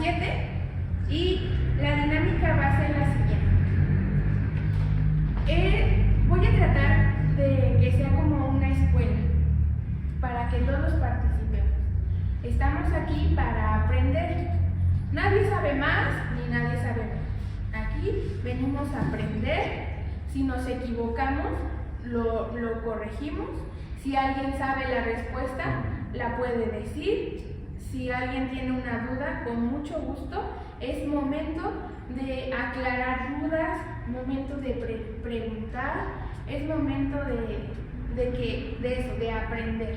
7 y la dinámica va a ser la siguiente. Voy a tratar de que sea como una escuela para que todos participemos. Estamos aquí para aprender. Nadie sabe más ni nadie sabe menos. Aquí venimos a aprender. Si nos equivocamos, lo corregimos. Si alguien sabe la respuesta, la puede decir. Si alguien tiene una duda, con mucho gusto. Es momento de aclarar dudas, momento de preguntar, es momento de aprender.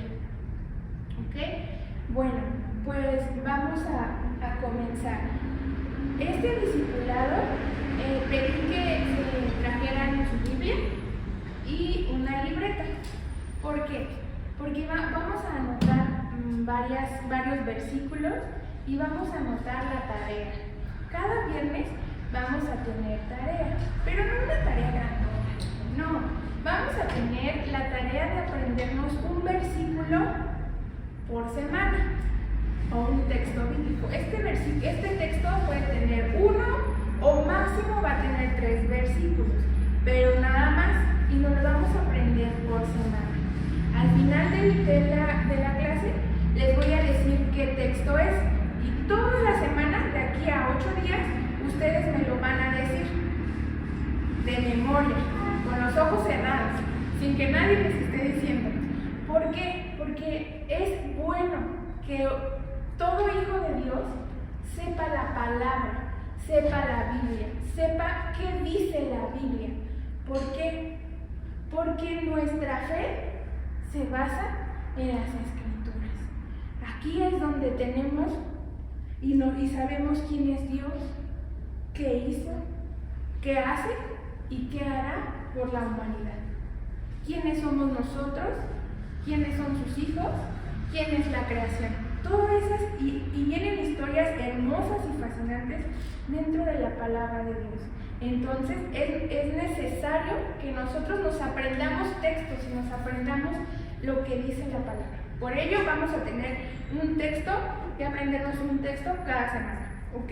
¿Ok? Bueno, pues vamos a comenzar. Este discipulado pedí que se trajeran su Biblia y una libreta. ¿Por qué? Porque vamos a anotar varios versículos y vamos a anotar la tarea. Cada viernes vamos a tener tarea, pero no una tarea grande, no. Vamos a tener la tarea de aprendernos un versículo por semana o un texto bíblico. Este texto puede tener 1 o máximo va a tener 3 versículos, pero nada más, y nos lo vamos a aprender por semana. Al final de la clase les voy a decir qué texto es y toda la semana, de aquí a 8 días, ustedes me lo van a decir de memoria, con los ojos cerrados, sin que nadie les esté diciendo. ¿Por qué? Porque es bueno que todo hijo de Dios sepa la palabra, sepa la Biblia, sepa qué dice la Biblia. ¿Por qué? Porque nuestra fe se basa en las Escrituras. Aquí es donde tenemos y sabemos quién es Dios, qué hizo, qué hace y qué hará por la humanidad. ¿Quiénes somos nosotros? ¿Quiénes son sus hijos? ¿Quién es la creación? Todas esas, y vienen historias hermosas y fascinantes dentro de la palabra de Dios. Entonces es necesario que nosotros nos aprendamos textos y nos aprendamos lo que dice la palabra. Por ello vamos a tener un texto, y aprendernos un texto cada semana, ¿ok?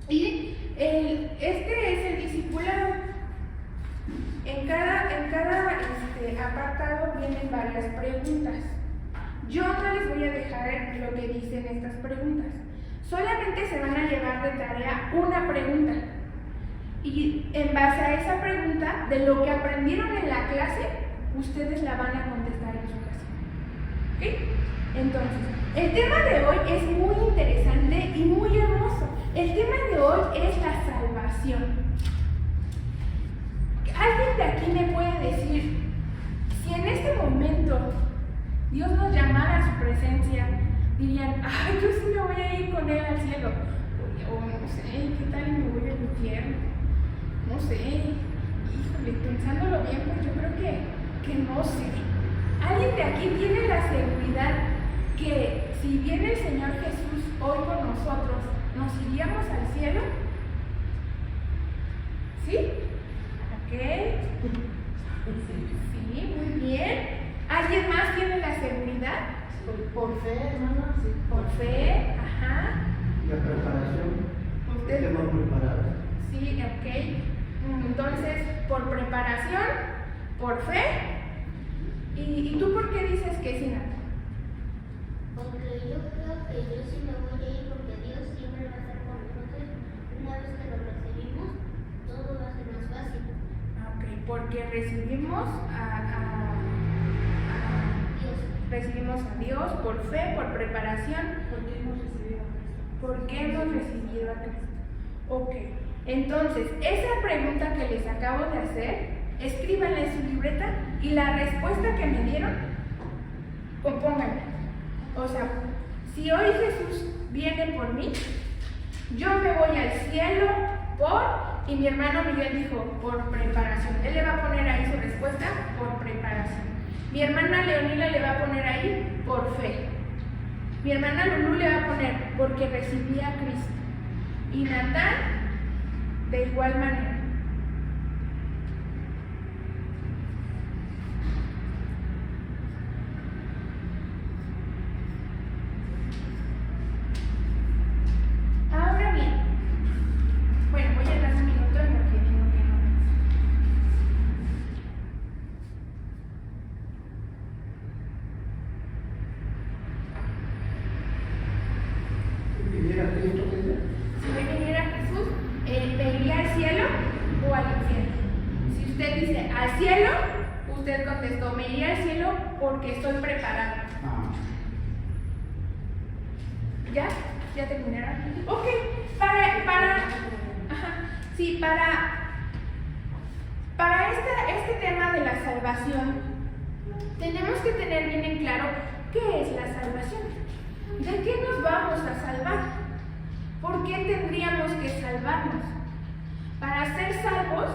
Y este es el discipulado. En cada apartado vienen varias preguntas. Yo no les voy a dejar lo que dicen estas preguntas. Solamente se van a llevar de tarea una pregunta. Y en base a esa pregunta, de lo que aprendieron en la clase, ustedes la van a contestar en su casa. ¿Ok? Entonces, el tema de hoy es muy interesante y muy hermoso. El tema de hoy es la salvación. ¿Alguien de aquí me puede decir, si en este momento Dios nos llamara a su presencia, dirían, ay, yo sí me voy a ir con Él al cielo? O no sé, ¿qué tal y me voy al infierno? No sé, híjole, pensándolo bien, pues yo creo que no sé. ¿Alguien de aquí tiene la seguridad que si viene el Señor Jesús hoy con nosotros, nos iríamos al cielo? ¿Sí? ¿Ok? Sí, muy bien. ¿Alguien más tiene la seguridad? Por fe, hermana, sí. Por fe, ajá. La preparación. ¿Usted? Estemos preparados. Sí, ok. Entonces, por preparación, por fe. ¿Y tú por qué dices que sí, Nata? Porque yo creo que yo sí me voy a ir porque Dios siempre va a estar con nosotros. Una vez que lo recibimos, todo va a ser más fácil. Ok, porque recibimos a Dios por fe, por preparación. Porque hemos recibido a Cristo. ¿Por qué hemos recibido a Cristo? Ok, entonces, esa pregunta que les acabo de hacer, escríbanla en su libreta y la respuesta que me dieron, compónganla. O sea, si hoy Jesús viene por mí, yo me voy al cielo y mi hermano Miguel dijo, por preparación. Él le va a poner ahí su respuesta, por preparación. Mi hermana Leonila le va a poner ahí, por fe. Mi hermana Lulú le va a poner, porque recibí a Cristo. Y Natán, de igual manera. Cristo, ¿qué dice? Si hoy viniera Jesús, ¿me iría al cielo o al infierno? Si usted dice al cielo, usted contestó, me iría al cielo porque estoy preparado. Ah. ¿Ya? ¿Ya terminaron? Ok, para este tema de la salvación, tenemos que tener bien en claro qué es la salvación. ¿De qué nos vamos a salvar? ¿Por qué tendríamos que salvarnos? Para ser salvos,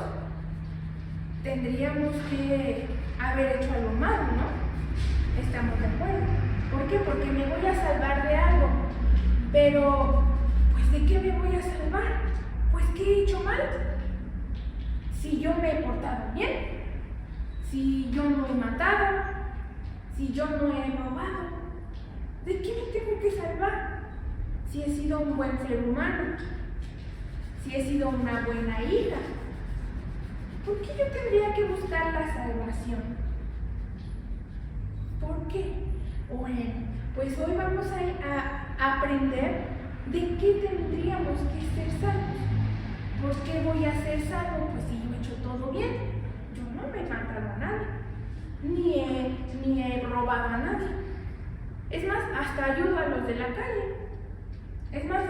tendríamos que haber hecho algo malo, ¿no? ¿Estamos de acuerdo? ¿Por qué? Porque me voy a salvar de algo. Pero, pues, ¿de qué me voy a salvar? Pues, ¿qué he hecho mal? Si yo me he portado bien, si yo no he matado, si yo no he robado, ¿de qué me tengo que salvar? Si he sido un buen ser humano, si he sido una buena hija, ¿por qué yo tendría que buscar la salvación? ¿Por qué? Bueno, pues hoy vamos a aprender de qué tendríamos que ser salvos. ¿Por qué voy a ser salvo? Pues si yo he hecho todo bien. Yo no me he matado a nadie, ni he robado a nadie. Es más, hasta ayudo a los de la calle. Es más,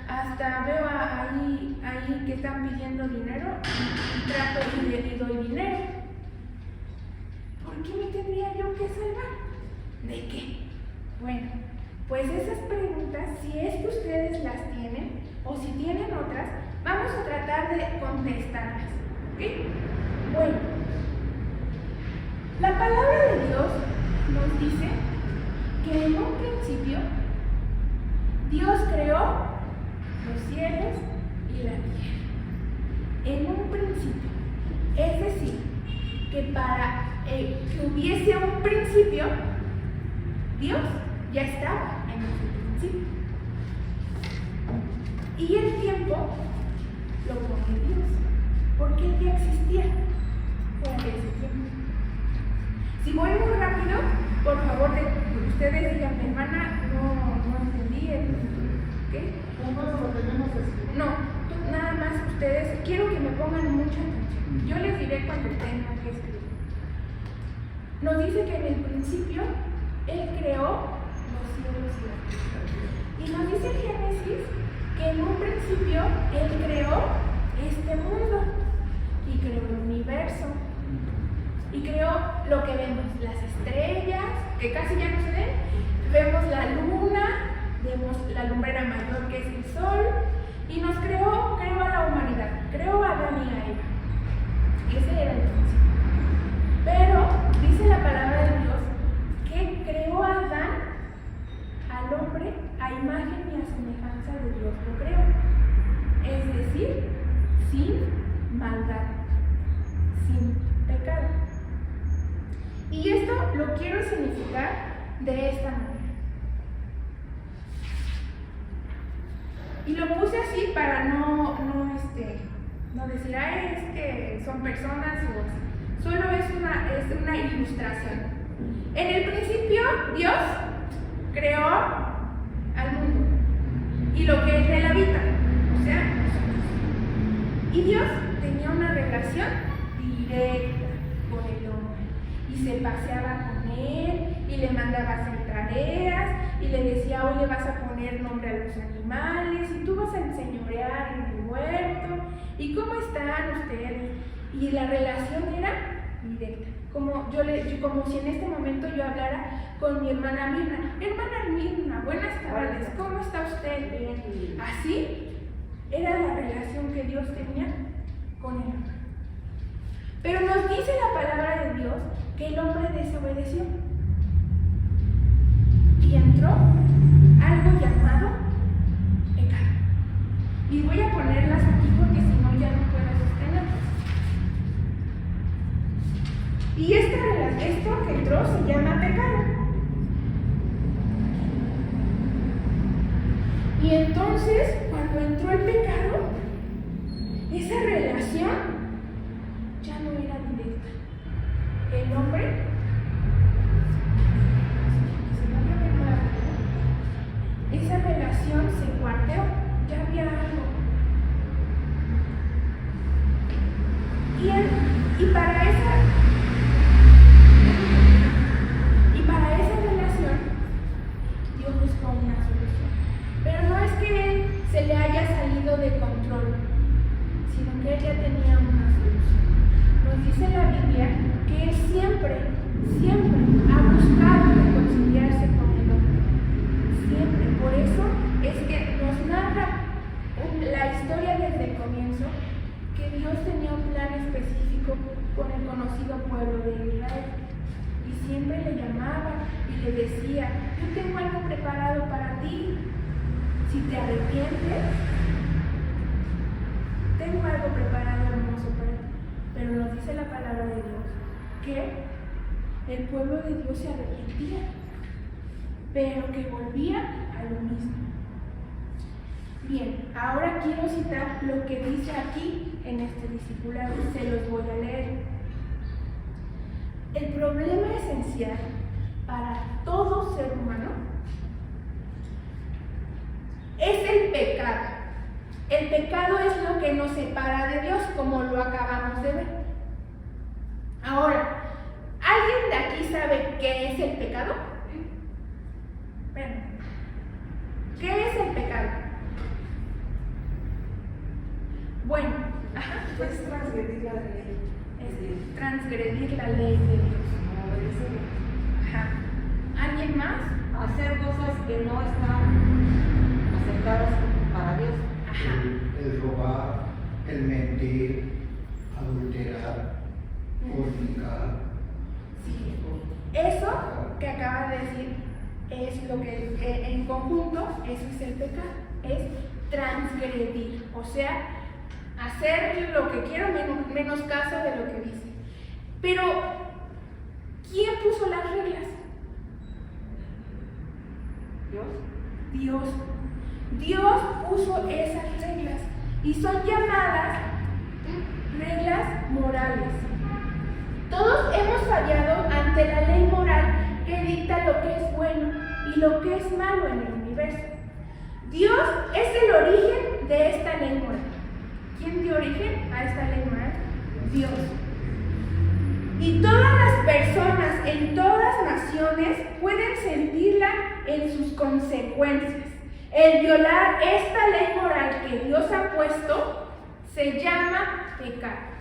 hasta veo ahí que están pidiendo dinero y trato y doy dinero. ¿Por qué me tendría yo que salvar? ¿De qué? Bueno, pues esas preguntas, si es que ustedes las tienen o si tienen otras, vamos a tratar de contestarlas. ¿Ok? Bueno, la palabra de Dios nos dice que en un principio Dios creó los cielos y la tierra. En un principio. Es decir, que para que hubiese un principio, Dios ya estaba en ese principio. Y el tiempo lo pone Dios, porque Él ya existía fuera de ese tiempo. Si voy muy rápido, por favor, ustedes digan, mi hermana, no entendí el ¿qué? ¿Cómo lo tenemos escrito? No, nada más ustedes, quiero que me pongan mucha atención. Yo les diré cuando tengan que escribir. Nos dice que en el principio Él creó los cielos y la tierra. Y nos dice en Génesis que en un principio Él creó este mundo y creó el universo y creó lo que vemos, las estrellas, que casi ya no se ven, vemos la luna, vemos la lumbrera mayor que es el sol, y nos creó a la humanidad, creó a Adán y a Eva. Ese era el principio. Pero dice la palabra de Dios que creó a Adán, al hombre, a imagen y a semejanza de Dios lo creó. Es decir, sin maldad, sin pecado. Y esto lo quiero significar de esta manera. Y lo puse así para no decir, es que son personas o así. Solo es una ilustración. En el principio, Dios creó al mundo y lo que en él habita, o sea, nosotros. Y Dios tenía una relación directa con el hombre y se paseaba con él y le mandaba a hacer tareas y le decía, hoy le vas a poner nombre a los animales y tú vas a enseñorear en el huerto y cómo están ustedes. Y la relación era directa, como si en este momento yo hablara con mi hermana Mirna. Hermana Mirna, buenas tardes, ¿cómo está usted? Bien. Así era la relación que Dios tenía con el hombre. Pero nos dice la palabra de Dios que el hombre desobedeció y entró algo llamado pecado. Y voy a ponerlas aquí porque si no ya no puedo sostenerlas. Y esto que entró se llama pecado. Y entonces, cuando entró el pecado, esa relación ya no era directa. El hombre esa relación se cuarteó salido de control, sino que Él ya tenía una solución. Nos dice la Biblia que Él siempre ha buscado reconciliarse con el hombre. Siempre. Por eso es que nos narra la historia desde el comienzo, que Dios tenía un plan específico con el conocido pueblo de Israel. Y siempre le llamaba y le decía: yo tengo algo preparado para ti. Si te arrepientes, tengo algo preparado hermoso para ti. Pero nos dice la palabra de Dios que el pueblo de Dios se arrepentía, pero que volvía a lo mismo. Bien, ahora quiero citar lo que dice aquí en este discipulado. Se los voy a leer. El problema esencial para todo ser humano es el pecado. El pecado es lo que nos separa de Dios, como lo acabamos de ver. Ahora, ¿alguien de aquí sabe qué es el pecado? Bueno, ¿qué es el pecado? Bueno, Es transgredir la ley. es transgredir la ley de Dios. Ajá. ¿Alguien más? Hacer cosas que no están aceptadas para Dios. Ajá. El robar, el mentir, adulterar, fornicar. Sí. Eso que acaba de decir es lo que en conjunto, eso es el pecado, es transgredir, o sea, hacer lo que quiero menos caso de lo que dice. Pero, ¿quién puso las reglas? Dios. Dios puso esas reglas y son llamadas reglas morales. Todos hemos fallado ante la ley moral que dicta lo que es bueno y lo que es malo en el universo. Dios es el origen de esta ley moral. ¿Quién dio origen a esta ley moral? Dios. Y todas las personas en todas naciones pueden sentirla en sus consecuencias. El violar esta ley moral que Dios ha puesto se llama pecado.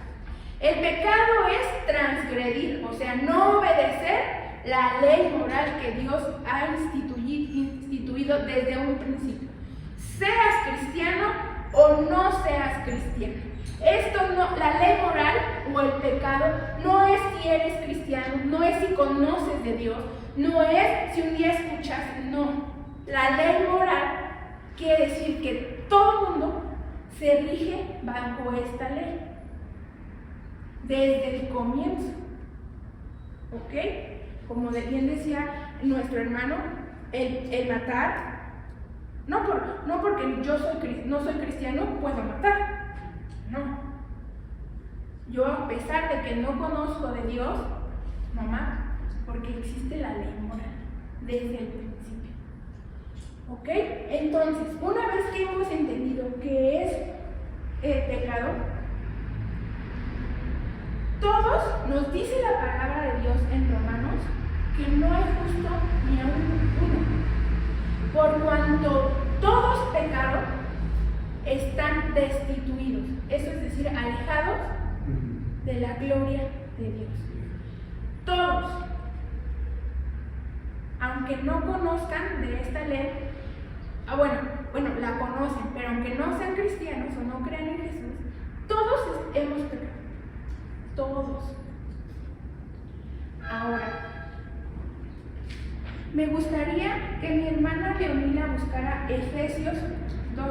El pecado es transgredir, o sea, no obedecer la ley moral que Dios ha instituido desde un principio. Seas cristiano o no seas cristiano. Esto no, la ley moral o el pecado no es si eres cristiano, no es si conoces de Dios, no es si un día escuchaste, no. La ley moral quiere decir que todo mundo se rige bajo esta ley desde el comienzo. ¿Ok? Como bien decía nuestro hermano, el matar, no porque yo no soy cristiano, puedo matar. No. Yo, a pesar de que no conozco de Dios, no mato, porque existe la ley moral desde el principio. ¿Ok? Entonces, una vez que hemos entendido qué es el pecado, todos nos dice la palabra de Dios en Romanos que no hay justo ni aún uno. Por cuanto todos pecaron, están destituidos, eso es decir, alejados de la gloria de Dios. Todos, aunque no conozcan de esta ley, bueno, la conocen, pero aunque no sean cristianos o no crean en Jesús, todos hemos pecado. Todos. Ahora, me gustaría que mi hermana Leonila buscara Efesios 2:8.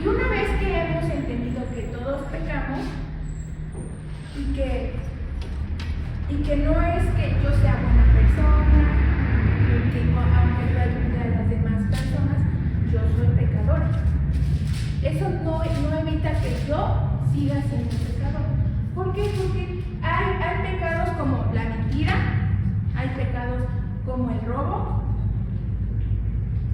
Y una vez que hemos entendido que todos pecamos y que no es que yo sea buena persona, que aunque yo ayude a las demás personas, yo soy pecadora. Eso no evita que yo siga siendo pecador. ¿Por qué? Porque hay pecados como la mentira, hay pecados como el robo.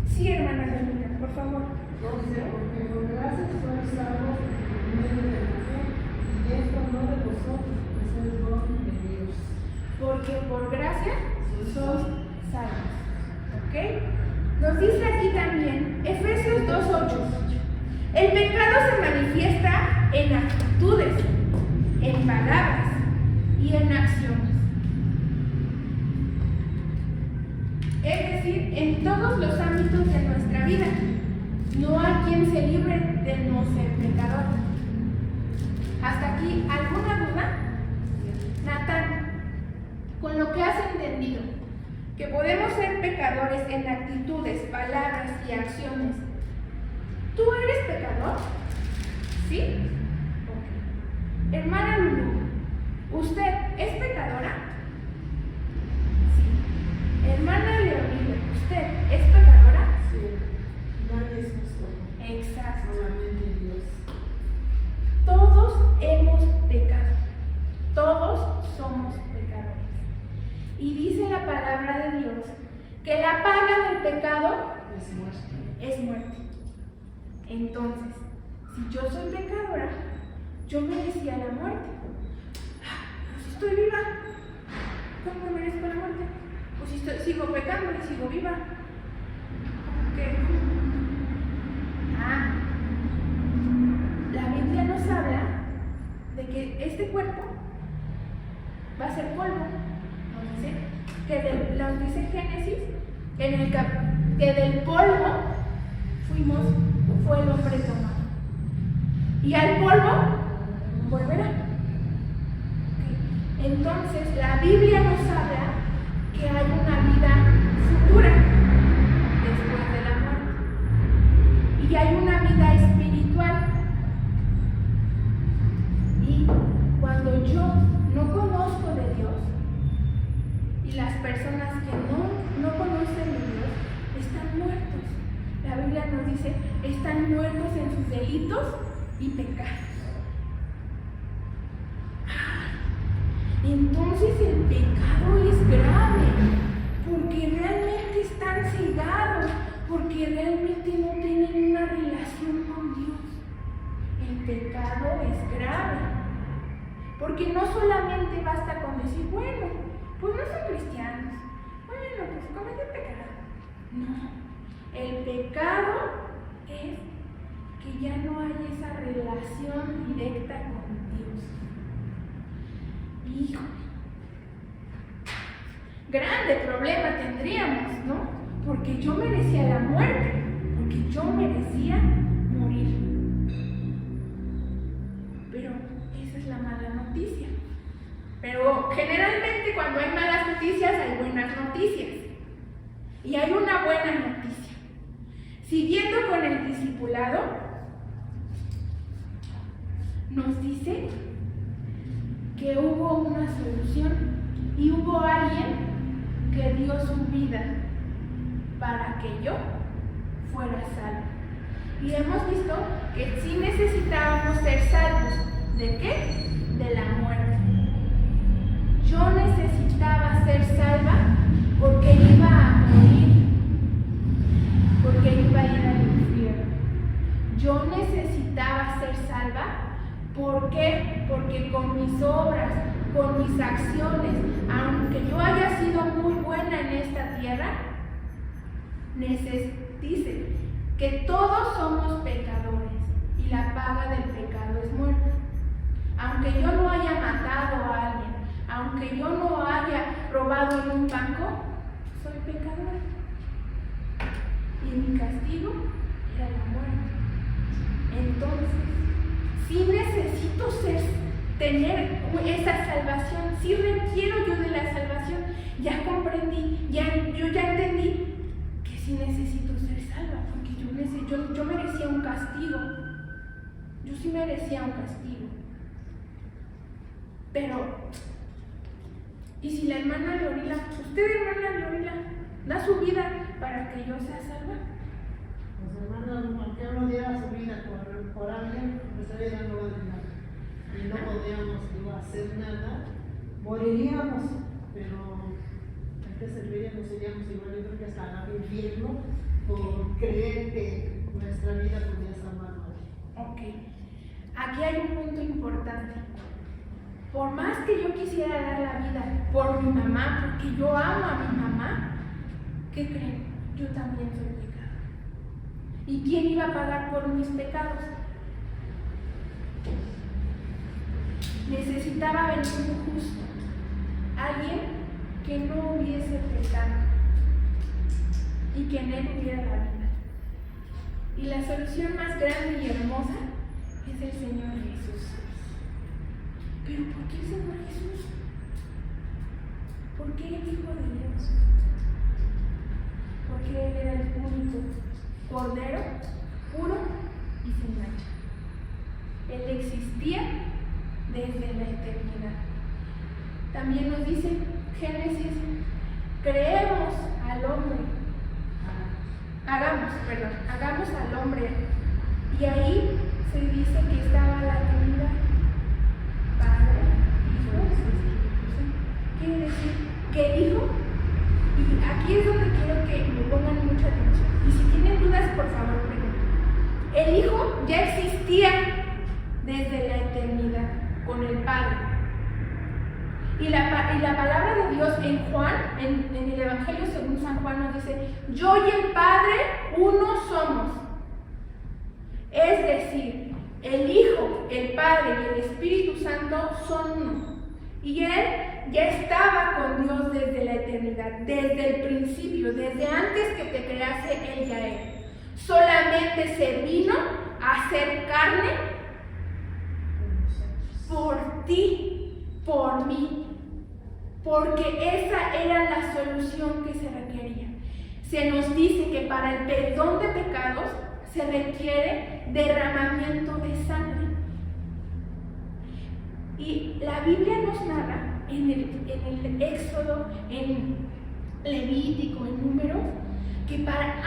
Sí, hermana Leonila, por favor. Dice, porque por gracia sois salvos por medio de la fe, y esto no de vosotros, pues es don de Dios. Porque por gracia sois salvos. ¿Ok? Nos dice aquí también El pecado se manifiesta en actitudes, en palabras y en acciones. Es decir, en todos los ámbitos de nuestra vida. No hay quien se libre de no ser pecador. ¿Hasta aquí alguna duda? Natán, con lo que has entendido, que podemos ser pecadores en actitudes, palabras y acciones, ¿tú eres pecador? ¿Sí? Ok. Hermana Lulu, ¿usted es pecadora? Sí. Hermana Leonida, ¿usted es pecadora? Sí, nadie es justo. Exacto. Solamente Dios. Todos hemos pecado. Todos somos pecadores. Y dice la palabra de Dios que la paga del pecado Es muerte. es muerte. Entonces, si yo soy pecadora, yo merecía la muerte. Pues si estoy viva, ¿cómo merezco la muerte? Pues si sigo pecando y sigo viva. ¿Qué? La Biblia nos habla de que este cuerpo va a ser polvo. Nos dice Génesis, que del polvo fue el hombre tomado. Y al polvo volverá. Okay. Entonces, la Biblia nos habla que hay una vida futura después de la muerte. Y hay una vida espiritual. Y cuando yo no conozco de Dios, y las personas que no conocen de Dios están muertos. La Biblia nos dice, están muertos en sus delitos y pecados. Entonces el pecado es grave, porque realmente están cegados, porque realmente no tienen una relación con Dios. El pecado es grave, porque no solamente basta con decir, bueno, pues no son cristianos, bueno, pues cometen pecado. No, el pecado es que ya no hay esa relación directa con Dios. Híjole, grande problema tendríamos, ¿no? Porque yo merecía la muerte, porque yo merecía morir. Pero esa es la mala noticia. Pero generalmente cuando hay malas noticias hay buenas noticias. Y hay una buena noticia. Siguiendo con el discipulado, nos dice que hubo una solución y hubo alguien que dio su vida para que yo fuera salvo. Y hemos visto que sí necesitábamos ser salvos. ¿De qué? De la muerte. Yo necesitaba ser salva porque iba a morir, porque iba a ir al infierno. Yo necesitaba ser salva, ¿por qué? Porque con mis obras, con mis acciones, aunque yo haya sido muy buena en esta tierra, dice que todos somos pecadores y la paga del pecado es muerte. Aunque yo no haya matado a alguien, aunque yo no haya robado en un banco, soy pecador. Y mi castigo era la muerte. Entonces, sí necesito tener esa salvación, sí requiero yo de la salvación. Ya comprendí, yo ya entendí que sí necesito ser salva, porque yo merecía un castigo. Yo sí merecía un castigo. Pero, ¿y si la hermana Leonila, usted hermana Leonila, da su vida para que yo sea salva? Los hermanos, aunque uno diera su vida por alguien, pues esa vida no vale nada. Y no podríamos hacer nada, moriríamos, pero ¿a qué serviríamos? Seríamos igual, yo creo que hasta el infierno por creer que nuestra vida podía salvar a alguien. Ok, aquí hay un punto importante. Por más que yo quisiera dar la vida por mi mamá, porque yo amo a mi mamá, ¿qué creen? Yo también soy pecador. ¿Y quién iba a pagar por mis pecados? Necesitaba venir un justo, alguien que no hubiese pecado y que en él hubiera la vida. Y la solución más grande y hermosa es el Señor Jesús. ¿Pero por qué el Señor Jesús? ¿Por qué el Hijo de Dios? Porque Él era el único Cordero, puro y sin mancha. Él existía desde la eternidad. También nos dice Génesis, creemos al hombre. Hagamos al hombre. Y ahí se dice que estaba la Trinidad, Padre, Hijo y Espíritu Santo. Quiere decir que el Hijo, y aquí es donde quiero que me pongan mucha atención, y si tienen dudas, por favor, pregunten. El Hijo ya existía desde la eternidad con el Padre. Y la palabra de Dios en Juan, en el Evangelio según San Juan, nos dice: yo y el Padre uno somos. Es decir, el Hijo, el Padre y el Espíritu Santo son uno. Y Él ya estaba con Dios desde la eternidad, desde el principio, desde antes que te crease Él ya era. Solamente se vino a hacer carne por ti, por mí, porque esa era la solución que se requería. Se nos dice que para el perdón de pecados se requiere derramamiento de sangre. Y la Biblia nos narra en el Éxodo, en Levítico, en Números, que para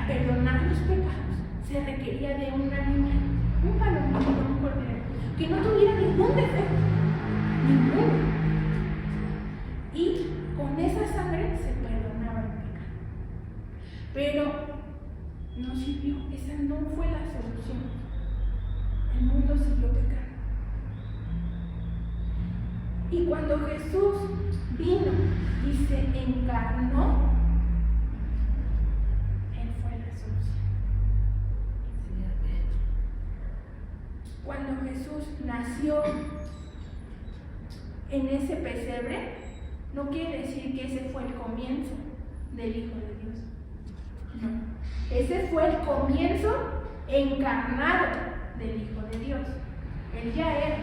perdonar los pecados, se requería de un animal, un palomino, un cordero, que no tuviera ningún defecto, ninguno. Y con esa sangre se perdonaba el pecado. Pero no sirvió, esa no fue la solución. El mundo siguió pecando. Y cuando Jesús vino y se encarnó, Él fue la solución. Cuando Jesús nació en ese pesebre, no quiere decir que ese fue el comienzo del Hijo de Dios. No. Ese fue el comienzo encarnado del Hijo de Dios. Él ya era.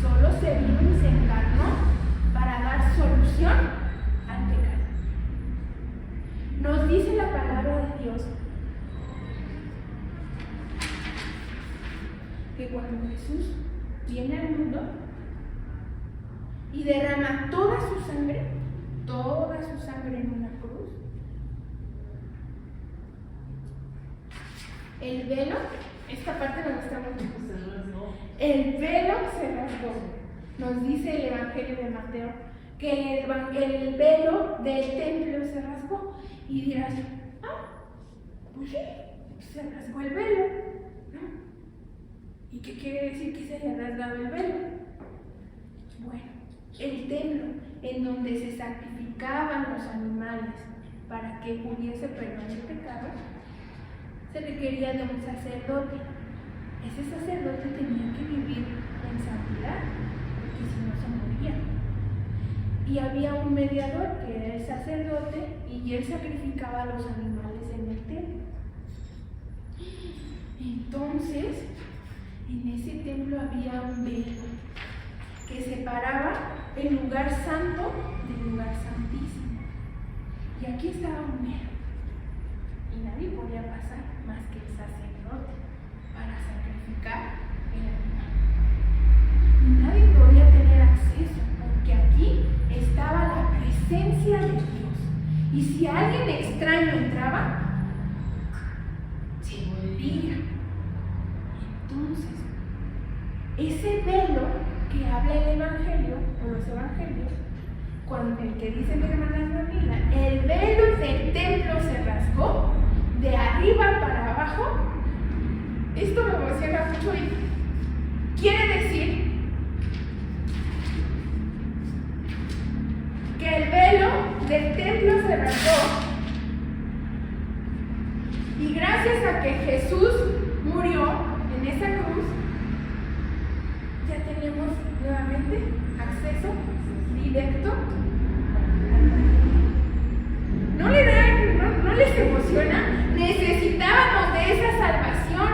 Solo se vino y se encarnó para dar solución al pecado. Nos dice la palabra de Dios que cuando Jesús viene al mundo y derrama toda su sangre en una cruz, el velo, esta parte me gusta mucho, el velo se rasgó. Nos dice el Evangelio de Mateo que el velo del templo se rasgó. Y dirás, pues sí, se rasgó el velo, ¿no? ¿Y qué quiere decir que se haya rasgado el velo? Bueno, el templo en donde se sacrificaban los animales para que pudiese perdonar el pecado, se requería de un sacerdote. Ese sacerdote tenía que vivir en santidad, porque si no se moría. Y había un mediador que era el sacerdote y él sacrificaba a los animales en el templo. Entonces, en ese templo había un velo que separaba el lugar santo del lugar santísimo. Y aquí estaba un velo. Y nadie podía pasar más que el sacerdote para sacrificar el animal. Y nadie podía tener acceso, porque aquí estaba la presencia de Dios. Y si alguien extraño entraba, se moría. Entonces, ese velo que habla el Evangelio, o los Evangelios, con el que dice mi hermana Camila, el velo del templo se rasgó de arriba para abajo. Esto me emociona mucho y quiere decir que el velo del templo se rasgó y gracias a que Jesús murió en esa cruz, ya tenemos nuevamente acceso directo. ¿No les emociona? Necesitábamos de esa salvación.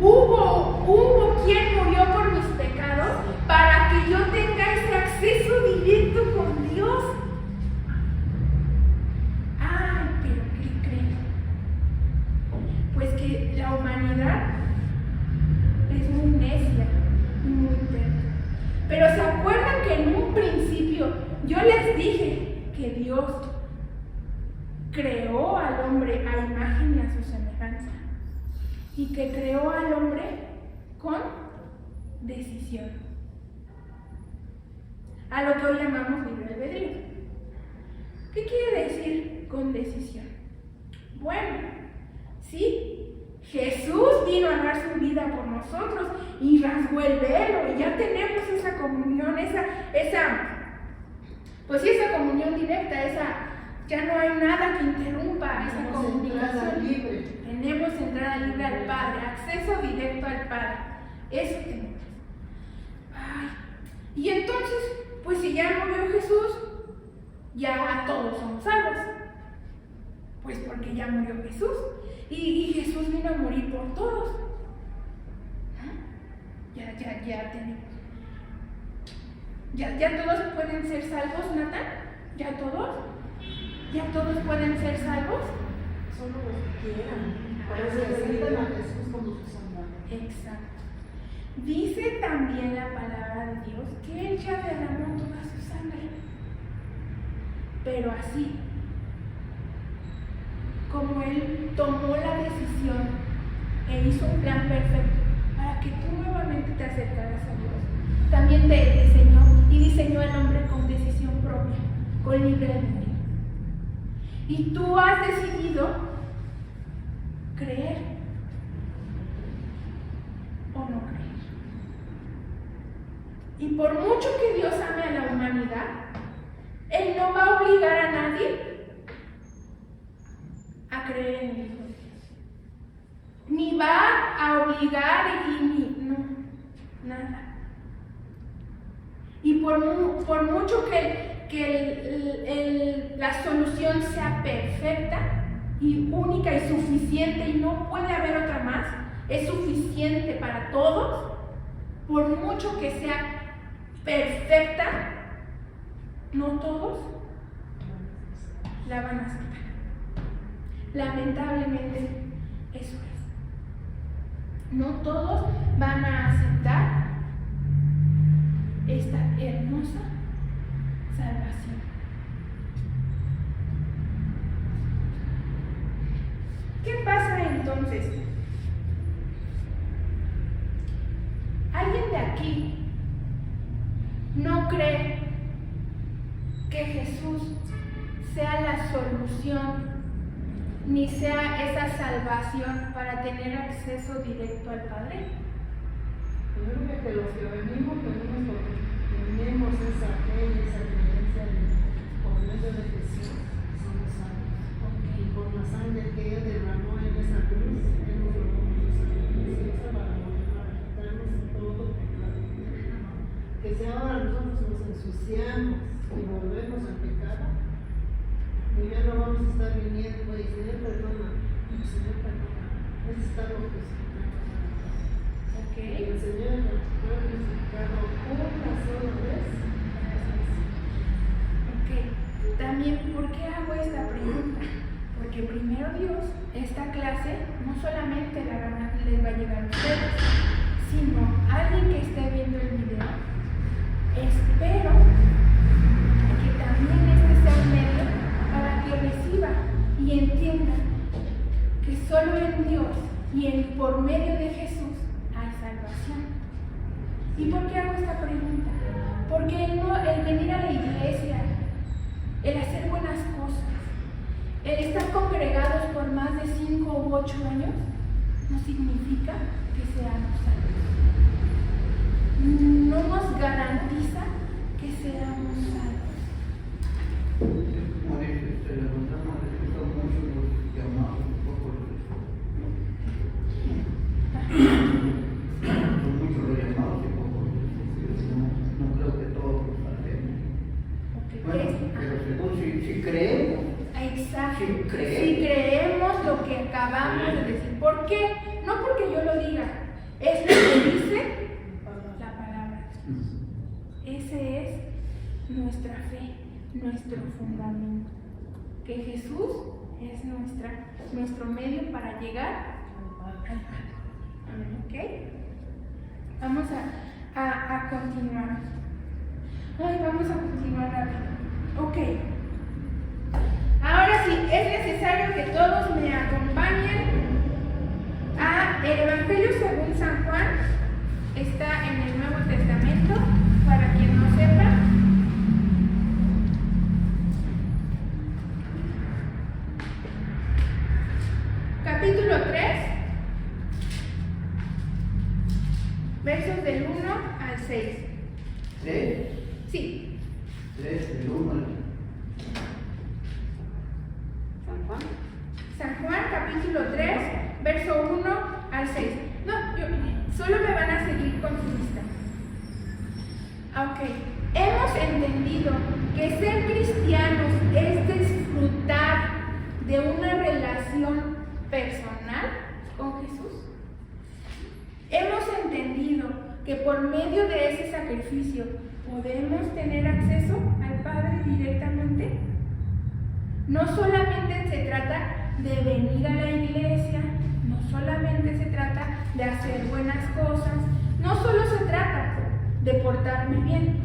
Hubo quien murió por mis pecados para que yo tenga ese acceso directo con Dios. Ay, pero ¿qué creen? Pues que la humanidad es muy necia y muy terca. Pero ¿se acuerdan que en un principio yo les dije que Dios creó al hombre a imagen y a su semejanza? Y que creó al hombre con decisión. A lo que hoy llamamos libre albedrío. ¿Qué quiere decir con decisión? Bueno, sí, Jesús vino a dar su vida por nosotros y rasgó el velo y ya tenemos esa comunión, esa comunión directa, ya no hay nada que interrumpa esa comunicación. Tenemos entrada libre al Padre, acceso directo al Padre. Eso tenemos. Ay. Y entonces, pues si ya murió Jesús, ya todos somos salvos. Pues porque ya murió Jesús. Y Jesús vino a morir por todos. Ya tenemos. ¿Ya todos pueden ser salvos, Nathan? ¿Ya todos? ¿Ya todos pueden ser salvos? Solo los que quieran. Para eso necesitan a Jesús como su Salvador. Exacto. Dice también la palabra de Dios que Él ya derramó toda su sangre. Pero así, como Él tomó la decisión e hizo un plan perfecto para que tú nuevamente te acercaras a Dios, también te diseñó al hombre con decisión propia, con libre albedrío. Y tú has decidido creer o no creer. Y por mucho que Dios ame a la humanidad, Él no va a obligar a nadie a creer en el Hijo de Dios. Ni va a obligar no, nada. Y por mucho que la solución sea perfecta y única y suficiente y no puede haber otra más, es suficiente para todos, por mucho que sea perfecta, no todos la van a aceptar. Lamentablemente, eso es. No todos van a aceptar esta hermosa salvación. ¿Qué pasa entonces? ¿Alguien de aquí no cree que Jesús sea la solución ni sea esa salvación para tener acceso directo al Padre? Yo creo que los que venimos tenemos esa fe y esa creencia por medio de Jesús, somos salvos. Y por la sangre que Él derramó en esa cruz, Él nos lavó nuestra sangre para quitarnos todo pecado. Que si ahora nosotros nos ensuciamos y volvemos al pecado, y ya no vamos a estar viniendo y Señor perdona, Señor perdona. Es estar crucificado. Okay. El Señor nos fue crucificado una sola vez. Ok. También, ¿por qué hago esta pregunta? Porque primero Dios, esta clase no solamente les va a llegar a ustedes, sino a alguien que esté viendo el video. Espero que también este sea un medio para que reciba y entienda que solo en Dios y por medio de Jesús hay salvación. ¿Y por qué hago esta pregunta? Porque el venir a la iglesia, el hacer buenas cosas, el estar congregados por más de 5 u 8 años, no significa que seamos salvos. No nos garantiza que seamos salvos. Como dice, se levantamos mucho los llamados por Sí, cree. si creemos lo que acabamos de decir. ¿Por qué? No porque yo lo diga, es lo que dice la palabra. Ese es nuestra fe, nuestro fundamento. Que Jesús es nuestro medio para llegar al Padre. Amén. ¿Ok? Vamos a continuar. Vamos a continuar rápido. Ok. Ahora sí, es necesario que todos me acompañen a el Evangelio según San Juan. Está en el Nuevo Testamento, para quien no sepa. Capítulo 3, versos del 1 al 6. ¿3? Sí. 3 del 1 al San Juan. San Juan, capítulo 3, verso 1 al 6. No, solo me van a seguir con su lista. Ok. Hemos entendido que ser cristianos es disfrutar de una relación personal con Jesús. Hemos entendido que por medio de ese sacrificio podemos tener acceso al Padre directamente. No solamente se trata de venir a la iglesia, no solamente se trata de hacer buenas cosas, no solo se trata de portarme bien,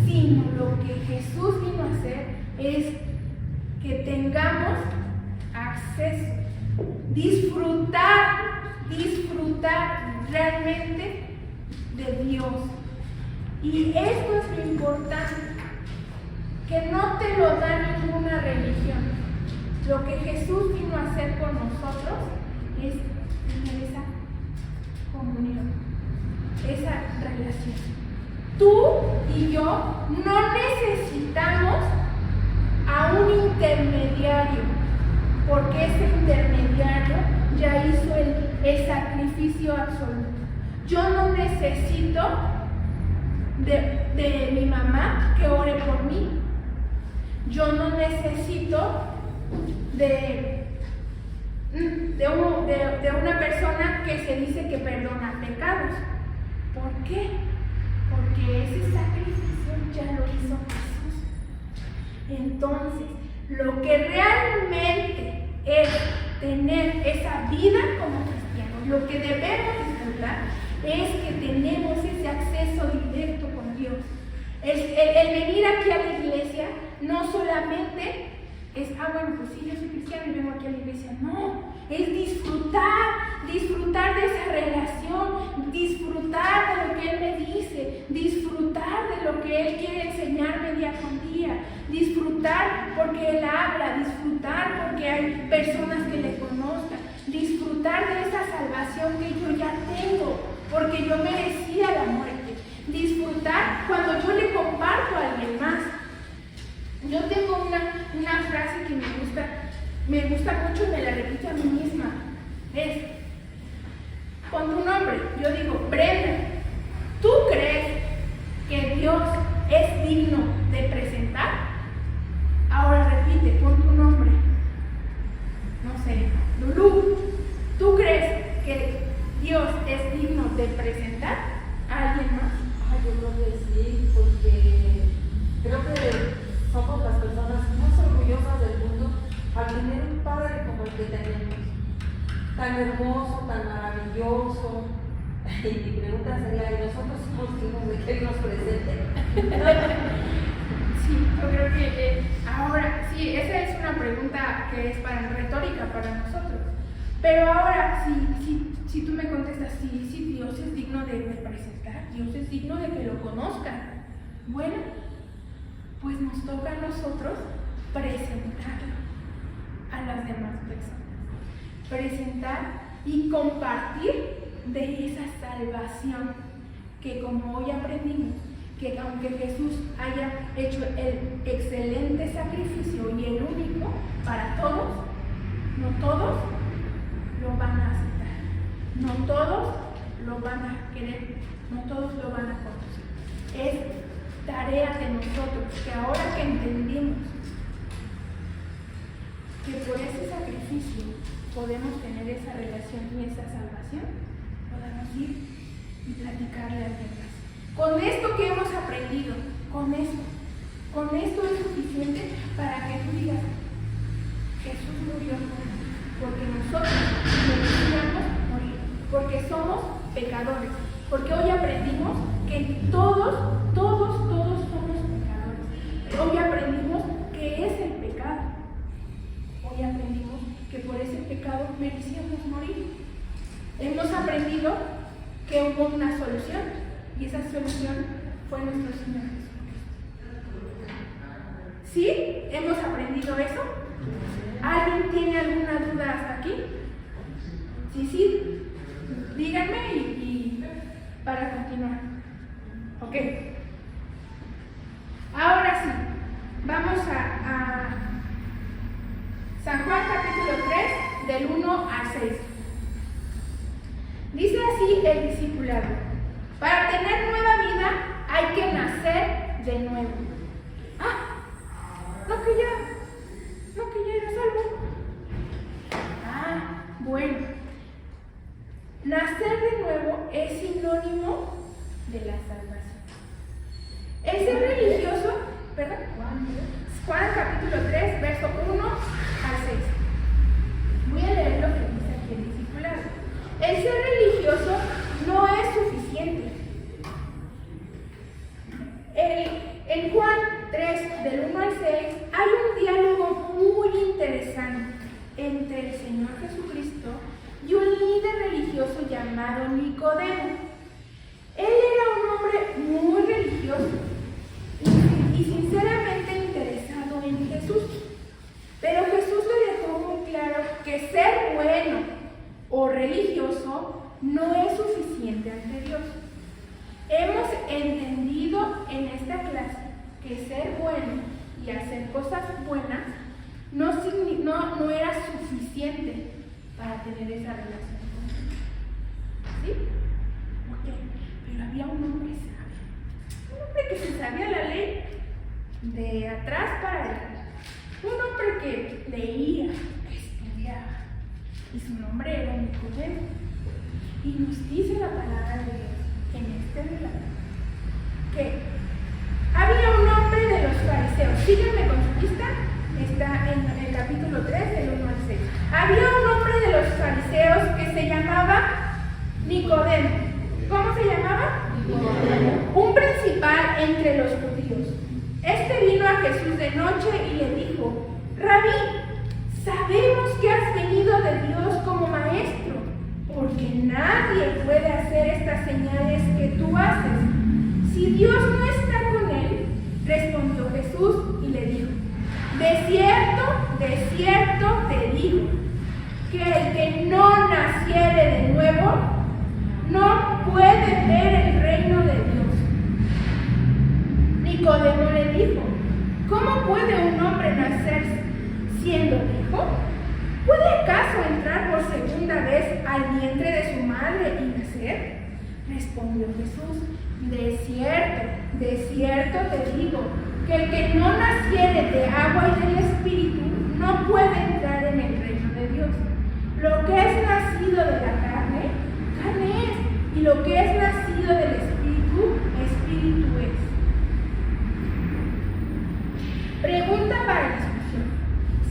sino lo que Jesús vino a hacer es que tengamos acceso, disfrutar realmente de Dios. Y esto es lo importante, que no te lo da ninguna religión. Lo que Jesús vino a hacer por nosotros es tener esa comunión, esa relación. Tú y yo no necesitamos a un intermediario, porque ese intermediario ya hizo el sacrificio absoluto. Yo no necesito de mi mamá que ore por mí. Yo no necesito de una persona que se dice que perdona pecados. ¿Por qué? Porque ese sacrificio ya lo hizo Jesús. Entonces, lo que realmente es tener esa vida como cristianos, lo que debemos disfrutar es que tenemos ese acceso directo con Dios. El venir aquí a la iglesia no solamente es, bueno, pues sí, yo soy cristiano y vengo aquí a la iglesia. No, es disfrutar de esa relación, disfrutar de lo que Él me dice, disfrutar de lo que Él quiere enseñarme día con día, disfrutar porque Él habla, disfrutar porque hay personas que le conozcan, disfrutar de esa salvación que yo ya tengo, porque yo merecía la muerte, disfrutar cuando yo le comparto a alguien más. Yo tengo una frase que me gusta mucho y me la repito a mí misma. Es, con tu nombre, yo digo, Brenda, ¿tú crees que Dios es digno de presentar? Ahora repite, con tu nombre. No sé, Lulú, ¿tú crees que Dios es digno de presentar a alguien más? Yo creo que sí, porque creo que somos las personas más orgullosas del mundo al tener un Padre como el que tenemos, tan hermoso, tan maravilloso. Y mi pregunta sería, ¿y nosotros somos dignos de que Él nos presente? Sí, yo creo que ahora, sí, esa es una pregunta que es retórica para nosotros. Pero ahora, si tú me contestas, sí, Dios es digno de presentar, Dios es digno de que lo conozcan. Bueno, pues nos toca a nosotros presentarlo a las demás personas. Presentar y compartir de esa salvación que, como hoy aprendimos, que aunque Jesús haya hecho el excelente sacrificio y el único para todos, no todos lo van a aceptar, no todos lo van a querer, no todos lo van a conocer. Es tarea de nosotros que ahora que entendimos que por ese sacrificio podemos tener esa relación y esa salvación, podamos ir y platicarle a alguien más. Con esto que hemos aprendido, con esto es suficiente para que tú digas, Jesús murió porque nosotros merecíamos morir, porque somos pecadores, porque hoy aprendimos que todos somos pecadores. Hoy aprendimos qué es el pecado. Hoy aprendimos que por ese pecado merecíamos morir. Hemos aprendido que hubo una solución y esa solución fue nuestro Señor Jesucristo. ¿Sí? ¿Hemos aprendido eso? ¿Alguien tiene alguna duda hasta aquí? Sí, díganme y para continuar. Ok. Ahora sí, vamos a San Juan capítulo 3, del 1 al 6. Dice así el discipulado: para tener nueva vida hay que nacer de nuevo. No que ya era salvo. Bueno. Nacer de nuevo es sinónimo de la salvación. El ser religioso, ¿verdad? Juan capítulo 3, verso 1 al 6. Voy a leer lo que dice aquí el discipulado. El ser religioso no es suficiente. En Juan 3, del 1 al 6, hay un diálogo muy interesante entre el Señor Jesucristo y un líder religioso llamado Nicodemo. Él era un hombre muy religioso y sinceramente interesado en Jesús. Pero Jesús le dejó muy claro que ser bueno o religioso no es suficiente ante Dios. Hemos entendido en esta clase que ser bueno y hacer cosas buenas no era suficiente para tener esa relación con Dios. ¿Sí? Ok, pero había un hombre sabio. Un hombre que se sabía la ley de atrás para adelante. Un hombre que leía, que estudiaba. Y su nombre era Nicodemo. Y nos dice la palabra de Dios en este relato que había un hombre de los fariseos. Sígueme con su lista. Está en el capítulo 3, del 1 al 6. Había un hombre de los fariseos que se llamaba Nicodemo. ¿Cómo se llamaba? Nicodemo. Un principal entre los judíos. Este vino a Jesús de noche y le dijo: Rabí, sabemos que has venido de Dios como maestro, porque nadie puede hacer estas señales que tú haces si Dios no está con él. Respondió Jesús y le dijo: de cierto te digo, que el que no naciere de nuevo no puede ver el reino de Dios. Nicodemo le dijo: ¿cómo puede un hombre nacer siendo viejo? ¿Puede acaso entrar por segunda vez al vientre de su madre y nacer? Respondió Jesús: de cierto te digo, que el que no naciere de agua y del Espíritu no puede entrar en el reino de Dios. Lo que es nacido de la carne, carne es, y lo que es nacido del Espíritu, Espíritu es. Pregunta para discusión.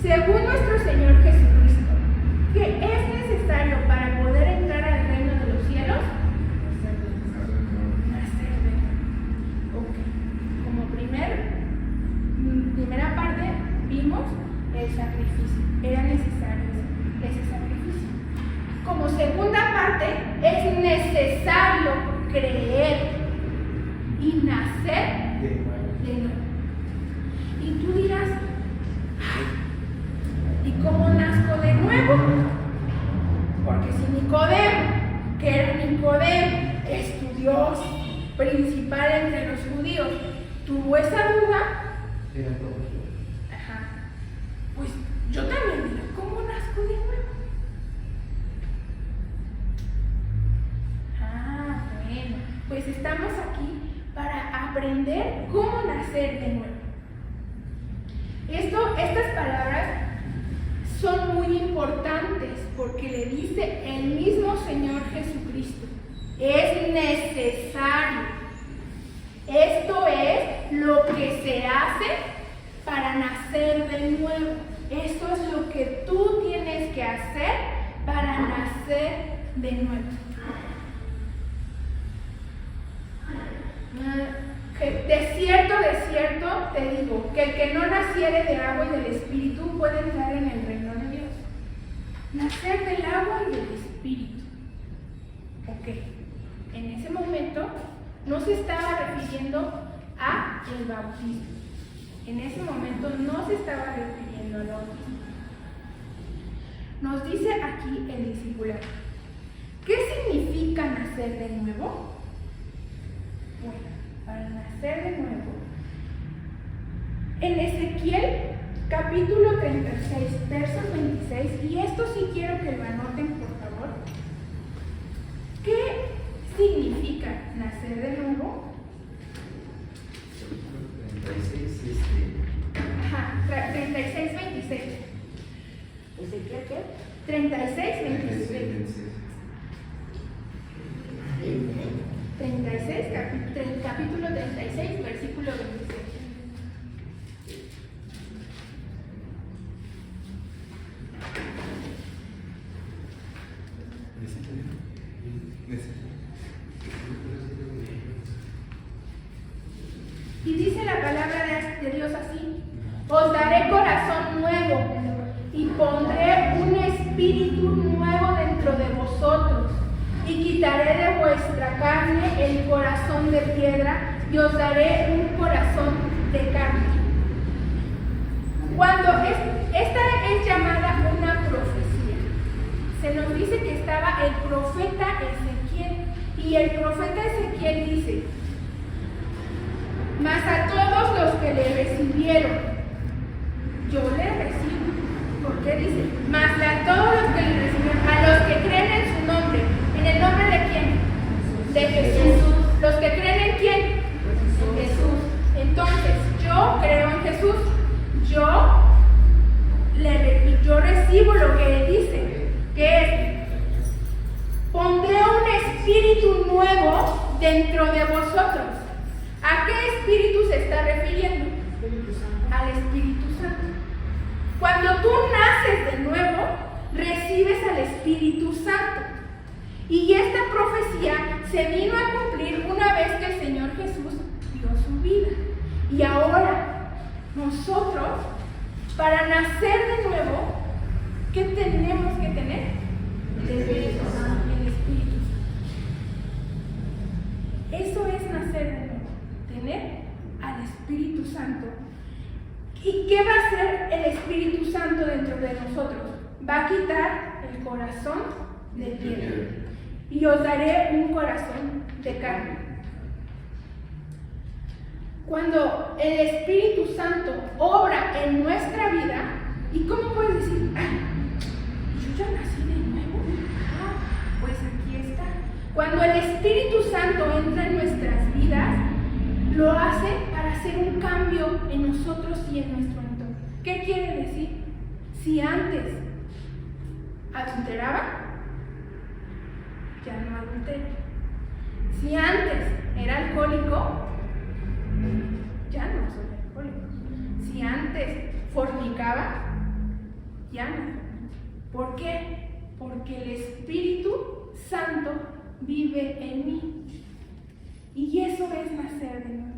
Según nuestro Señor Jesucristo, ¿qué es necesario para poder entrar al reino de los cielos? Nacer de nuevo. Ok. Como primera parte vimos el sacrificio. Era necesario ese sacrificio. Como segunda parte, es necesario creer y nacer de nuevo. Y tú dirás: ¿y cómo nazco de nuevo? Porque si Nicodemo, que era Nicodemo, estudioso, principal entre los judíos, tuvo esa duda, pues yo también digo: ¿cómo nazco de nuevo? Bueno, pues estamos aquí para aprender cómo nacer de nuevo. Estas palabras porque le dice el mismo Señor Jesucristo, es necesario. Esto es lo que se hace para nacer de nuevo. Esto es lo que tú tienes que hacer para nacer de nuevo. De cierto te digo, que el que no naciere de agua y del Espíritu puede entrar en el reino de Dios. Nacer del agua y del Espíritu. Ok, en ese momento no se estaba refiriendo a el bautismo. En ese momento no se estaba refiriendo al bautismo. Nos dice aquí el discipulado. ¿Qué significa nacer de nuevo? Bueno, para nacer de nuevo, en Ezequiel capítulo 36, verso 26, y esto sí quiero que lo anoten por favor. ¿Qué significa nacer de nuevo? 36, 36, 26. ¿Ezequiel qué? 36, 26. 36, capítulo 36, versículo 26. Y dice la palabra de Dios así: os daré corazón nuevo y pondré un espíritu nuevo dentro de vosotros y quitaré de vuestra carne el corazón de piedra y os daré un corazón de carne. Cuando esta es llamada una profecía, se nos dice que estaba el profeta Ezequiel, y el profeta Ezequiel dice: mas a todos los que le recibieron, yo le recibo. ¿Por qué dice? Mas a todos los que le recibieron, a los que creen en su nombre. ¿En el nombre de quién? De Jesús. ¿Los que creen en quién? En Jesús. Entonces, yo creo en Jesús. Yo recibo lo que él dice, que es: pondré un espíritu nuevo dentro de vosotros. ¿A qué espíritu se está refiriendo? Al Espíritu Santo. Cuando tú naces de nuevo, recibes al Espíritu Santo. Y esta profecía se vino a cumplir una vez que el Señor Jesús dio su vida. Y ahora, nosotros, para nacer de nuevo, ¿qué tenemos que tener? El Espíritu Santo. El Espíritu Santo. Eso es nacer de nuevo. Tener al Espíritu Santo. ¿Y qué va a hacer el Espíritu Santo dentro de nosotros? Va a quitar el corazón de piedra y os daré un corazón de carne. Cuando el Espíritu Santo obra en nuestra vida, ¿y cómo puedes decir: yo ya nací de nuevo? Pues aquí está. Cuando el Espíritu Santo entra en nuestras vidas, lo hace para hacer un cambio en nosotros y en nuestro entorno. ¿Qué quiere decir? Si antes adulteraba, ya no adultera. Si antes era alcohólico, ya no soy alcohólico. Si antes fornicaba, ya no. ¿Por qué? Porque el Espíritu Santo vive en mí. Y eso es nacer de nuevo.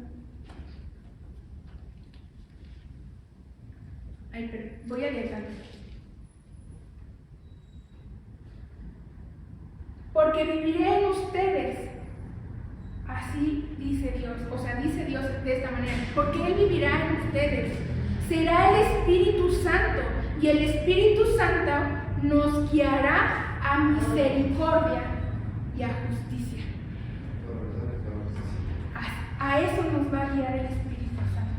Voy a leer tanto. Porque viviré en ustedes. Así dice Dios. O sea, dice Dios de esta manera. Porque Él vivirá en ustedes. Será el Espíritu Santo. Y el Espíritu Santo nos guiará a misericordia y a justicia. A eso nos va a guiar el Espíritu Santo.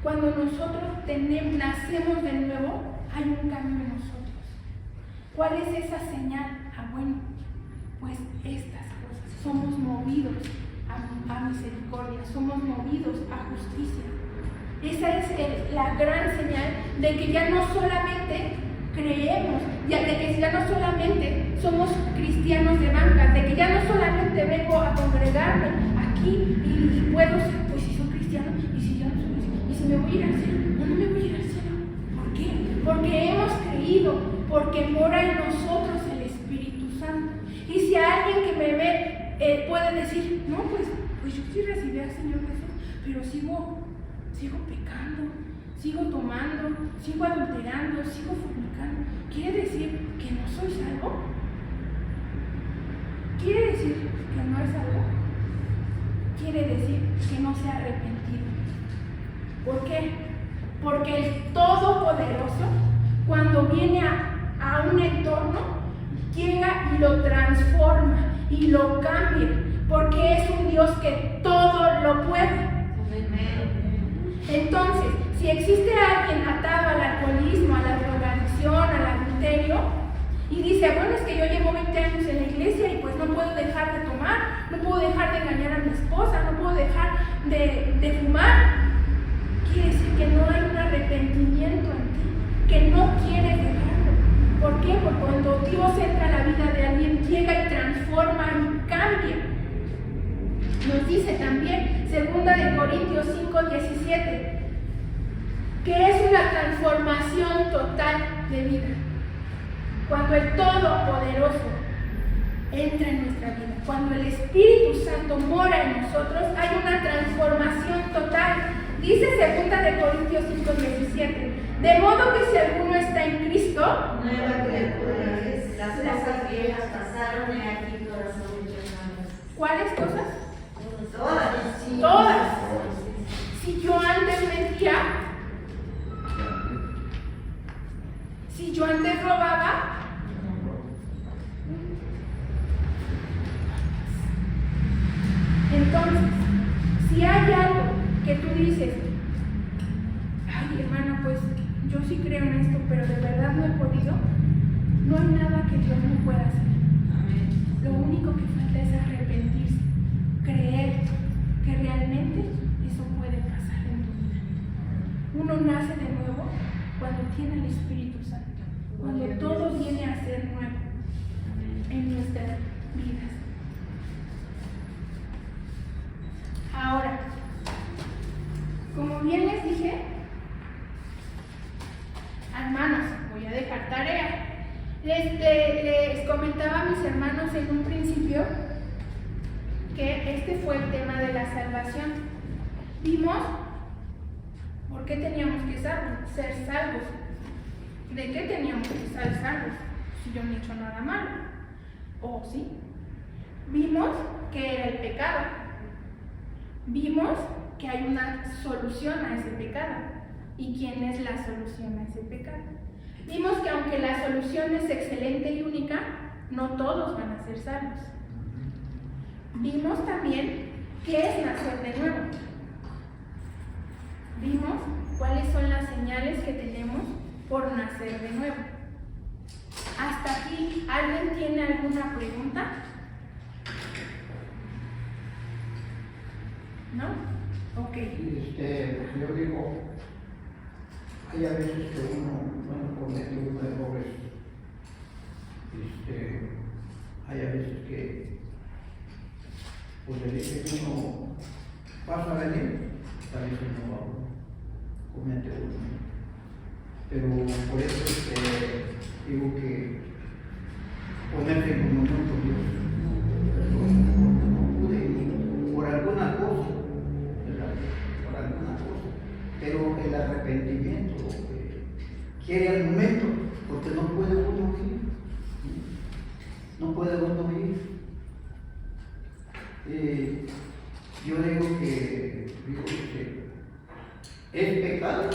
Cuando nosotros nacemos de nuevo, hay un cambio en nosotros. ¿Cuál es esa señal? Bueno, pues estas cosas. Somos movidos a misericordia, somos movidos a justicia. Esa es la gran señal de que ya no solamente creemos, ya de que ya no solamente somos cristianos de banca, de que ya no solamente vengo a congregarme aquí y puedo ser, pues si soy cristiano, y si ya no soy cristiano, y si me voy a ir al cielo, no me voy a ir al cielo. ¿Por qué? Porque hemos creído, porque mora en nosotros el Espíritu Santo. Y si alguien que me ve puede decir, no, pues yo sí recibí al Señor Jesús, pero sigo pecando, sigo tomando, sigo adulterando, sigo fornicando. ¿Quiere decir que no soy salvo? ¿Quiere decir que no es salvo? Quiere decir que no se ha arrepentido. ¿Por qué? Porque el Todopoderoso, cuando viene a un entorno, llega y lo transforma y lo cambia, porque es un Dios que todo lo puede. Entonces, si existe alguien atado al alcoholismo, a la drogadicción, al adulterio, y dice, bueno, es que yo llevo 20 años en la iglesia y pues no puedo dejar de tomar, no puedo dejar de engañar a mi esposa, no puedo dejar de fumar, quiere decir que no hay un arrepentimiento en ti, que no quieres dejarlo. ¿Por qué? Porque cuando Dios entra a la vida de alguien, llega y transforma y cambia. Nos dice también, 2 Corintios 5:17, que es una transformación total de vida. Cuando el Todopoderoso entra en nuestra vida, cuando el Espíritu Santo mora en nosotros, hay una transformación total. Dice 2 Corintios 5:17, de modo que si alguno está en Cristo, Nueva criatura es, las cosas viejas pasaron y aquí todas son hechas nuevas. ¿cuáles cosas? Todas. Sí. Todas. Si yo antes mentía, si yo antes robaba, entonces, si hay algo que tú dices, ay hermana, pues yo sí creo en esto, pero de verdad no he podido, no hay nada que Dios no pueda hacer. Amén. Lo único que falta es arrepentirse, creer que realmente eso puede pasar en tu vida. Uno nace de nuevo cuando tiene el Espíritu Santo, cuando todo viene a ser nuevo en nuestras vidas. Ahora, como bien les dije, hermanos, voy a dejar tarea. Les comentaba a mis hermanos en un principio que este fue el tema de la salvación. Vimos por qué teníamos que ser salvos. ¿De qué teníamos que ser salvos? Si yo no he hecho nada malo. ¿O sí? Vimos que era el pecado. Vimos que hay una solución a ese pecado. ¿Y quién es la solución a ese pecado? Vimos que aunque la solución es excelente y única, no todos van a ser salvos. Vimos también qué es nacer de nuevo. Vimos cuáles son las señales que tenemos por nacer de nuevo. ¿Hasta aquí alguien tiene alguna pregunta? ¿No? Ok. Yo digo, hay a veces que uno comete unos errores. Hay a veces que, pues el hecho que uno pasa a venir, a veces no comete uno. Pero por eso digo que ponerse en comunión con Dios. No pude ir por alguna cosa, ¿verdad? Por alguna cosa. Pero el arrepentimiento quiere al momento, porque no puede uno ir. No puede uno ir. Yo digo que es pecado.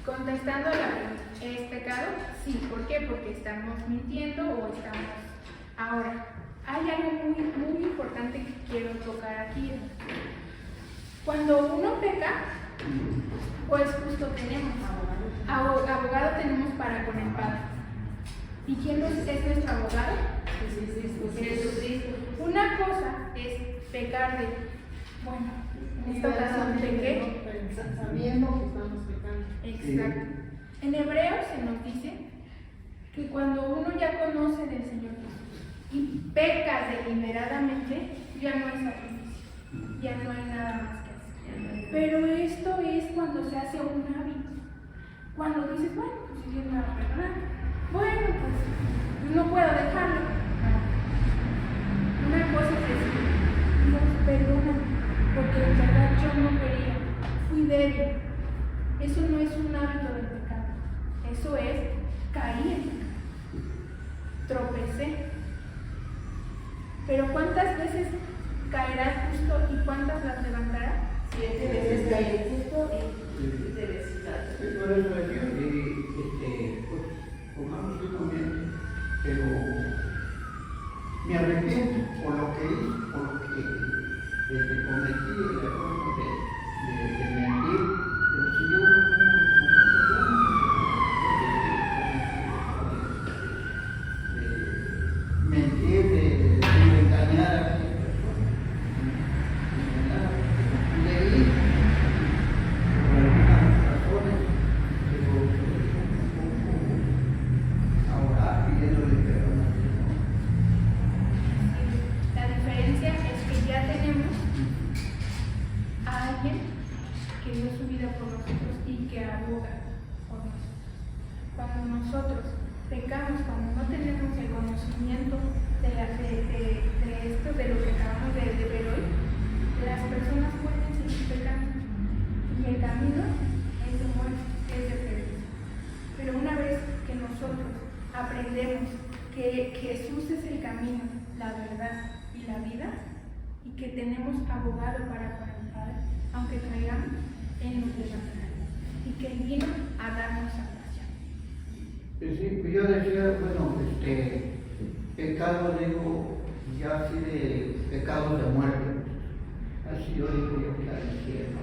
Contestando la pregunta, ¿es pecado? Sí. ¿Por qué? Porque estamos mintiendo o estamos... Ahora, hay algo muy importante que quiero tocar aquí. Cuando uno peca, pues justo tenemos abogado tenemos para con el Padre. ¿Y quién es nuestro abogado? Jesucristo. Una cosa es pecar de, bueno, En esta ocasión pequé. Sabiendo que estamos pecando. Exacto. En Hebreos se nos dice que cuando uno ya conoce del Señor Jesús y peca deliberadamente, ya no hay sacrificio, ya no hay nada más que hacer. Pero esto es cuando se hace un hábito. Cuando dices, bueno, pues si Dios me va a perdonar, bueno, pues no puedo dejarlo. No. Una cosa es decir, Dios, perdóname, porque en verdad yo no quería, fui débil. Eso no es un hábito del pecado, eso es caí en pecado, tropecé. Pero ¿cuántas veces caerás justo y cuántas las levantarás? 7 veces cae el justo y 7 veces cae. Por eso decía que pues, pongamos esto también, pero me arrepiento por lo que hice, por lo que cometí el error de mentir, pero si yo mentir, de engañar a las personas, leí por algunas razones, pero ahora pidiéndole perdón al Señor. La diferencia es que ya tenemos a alguien que dio su vida por nosotros y que aboga por nosotros. Cuando nosotros pecamos, cuando no tenemos el conocimiento de esto, de lo que acabamos de ver hoy, las personas pueden seguir pecando y el camino es de muerte, es de perdición. Pero una vez que nosotros aprendemos que Jesús es el camino, la verdad y la vida, y que tenemos abogado para con el Padre, aunque caigamos, Él nos levantará, y que Él vino a darnos salvación. Sí, pues yo decía, bueno, pecado, digo, ya así de pecado de muerte, así yo digo yo que la infierno.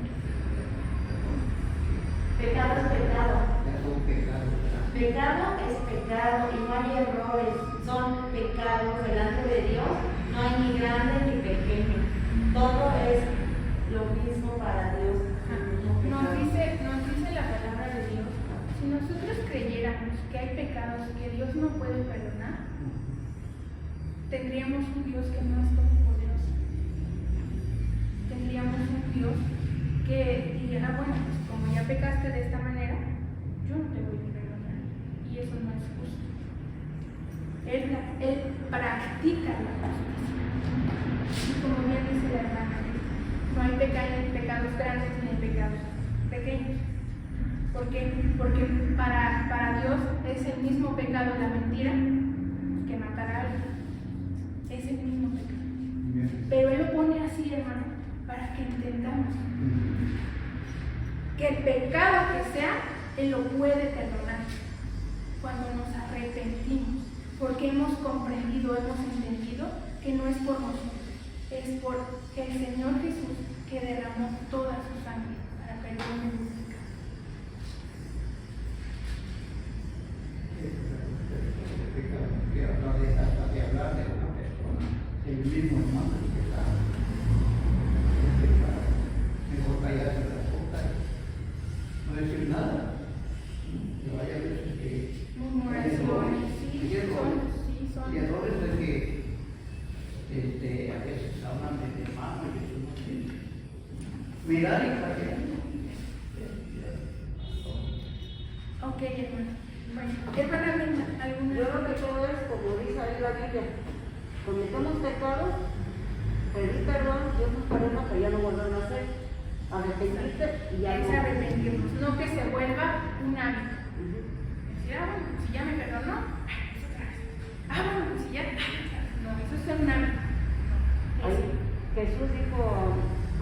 Pecado es pecado. Ya son pecados. Pecado es pecado y no hay errores, son pecados delante de Dios, no hay ni grande ni pequeño, todo es lo mismo para Dios. Nos dice la palabra de Dios, si nosotros creyéramos que hay pecados que Dios no puede perdonar, tendríamos un Dios que no es todopoderoso. Tendríamos un Dios que diría, bueno, pues como ya pecaste de esta manera, yo no te voy a perdonar. Y eso no es justo. Él practica la justicia. Y como bien dice la hermana, no hay pecados grandes ni hay pecados pequeños. Porque para Dios es el mismo pecado la mentira que matar a alguien. Es el mismo pecado. Pero Él lo pone así, hermano, para que entendamos que el pecado que sea, Él lo puede perdonar cuando nos arrepentimos, porque hemos comprendido, hemos entendido que no es por nosotros, es por el Señor Jesús que derramó toda su sangre para perdón de nuestros pecados. Que hasta de hablar de una persona, el mismo hermano que está mejor callarse la boca, no decir nada. Que vaya a veces que Murmuraciones, sí, son. y errores de que a veces hablan de hermano y eso no tiene. Mirar y callar. Ok, hermano. Bueno, hermana Brenda, ¿alguna? Yo creo que todo es como dice ahí la Biblia, cometemos pecados, pedir perdón, Dios nos perdona, pero ya no volverlo a hacer, arrepentirse y ya Es no. arrepentirnos, no que se vuelva un hábito. Decir, bueno, pues si ya me perdonó, pues otra vez. Bueno, pues si ya, no, eso es un hábito. Ay, Jesús dijo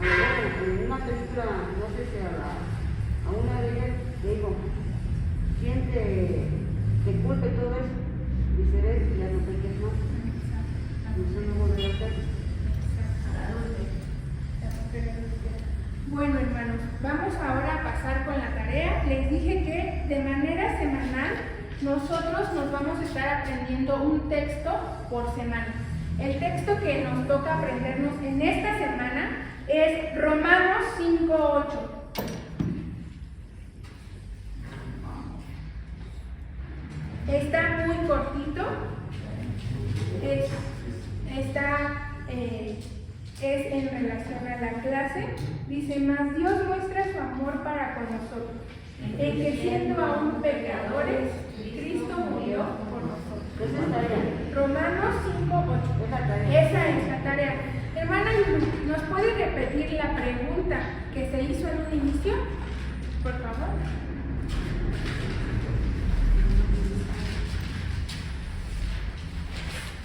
en una película, no sé si a una de ellas, le dijo, ¿quién te culpa y todo eso? Dice, ves, ya no peques más. Eso no volverá a hacer. Bueno, hermanos, vamos ahora a pasar con la tarea. Les dije que de manera semanal nosotros nos vamos a estar aprendiendo un texto por semana. El texto que nos toca aprendernos en esta semana es Romanos 5:8. Está muy cortito, es en relación a la clase. Dice: mas Dios muestra su amor para con nosotros, en que siendo aún pecadores, Cristo murió por nosotros. Romanos 5:8. Esa es la tarea. Hermana, ¿nos puede repetir la pregunta que se hizo en un inicio? Por favor.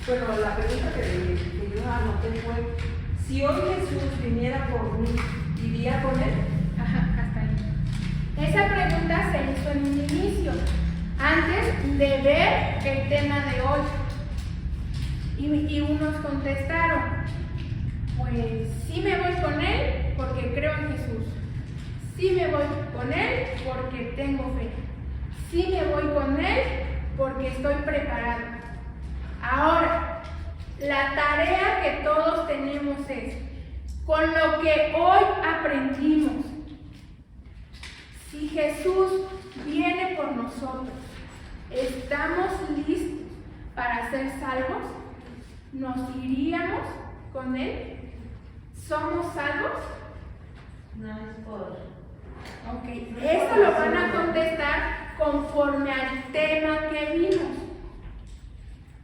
Bueno, la pregunta que yo anoté fue: si hoy Jesús viniera por mí, ¿iría con él? Ajá, hasta ahí. Esa pregunta se hizo en un inicio, antes de ver el tema de hoy. Y unos contestaron: pues sí me voy con él porque creo en Jesús. Sí me voy con él porque tengo fe. Sí me voy con él porque estoy preparado. Ahora, la tarea que todos tenemos es, con lo que hoy aprendimos, si Jesús viene por nosotros, ¿estamos listos para ser salvos? ¿Nos iríamos con Él? ¿Somos salvos? No es por... Ok, esto lo van a contestar conforme al tema que vimos.